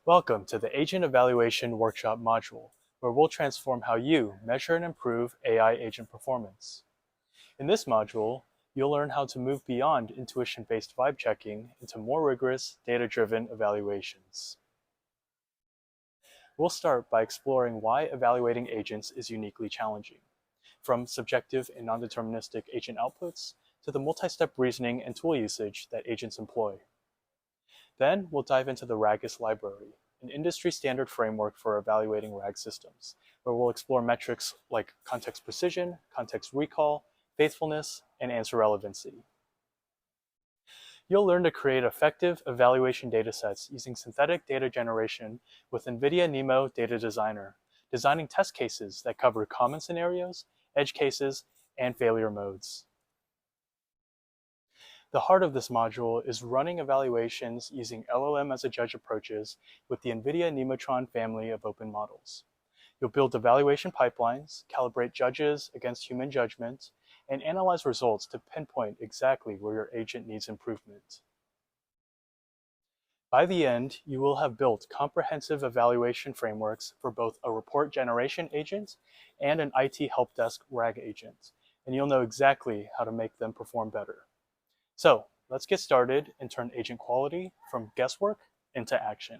Welcome to the Agent Evaluation Workshop module, where we'll transform how you measure and improve AI agent performance. In this module, you'll learn how to move beyond intuition-based vibe checking into more rigorous, data-driven evaluations. We'll start by exploring why evaluating agents is uniquely challenging, from subjective and non-deterministic agent outputs to the multi-step reasoning and tool usage that agents employ. Then we'll dive into the RAGAS library, an industry-standard framework for evaluating RAG systems, where we'll explore metrics like context precision, context recall, faithfulness, and answer relevancy. You'll learn to create effective evaluation datasets using synthetic data generation with NVIDIA NeMo Data Designer, designing test cases that cover common scenarios, edge cases, and failure modes. The heart of this module is running evaluations using LLM-as-a-judge approaches with the NVIDIA Nemotron family of open models. You'll build evaluation pipelines, calibrate judges against human judgment, and analyze results to pinpoint exactly where your agent needs improvement. By the end, you will have built comprehensive evaluation frameworks for both a report generation agent and an IT help desk RAG agent, and you'll know exactly how to make them perform better. So let's get started and turn agent quality from guesswork into action.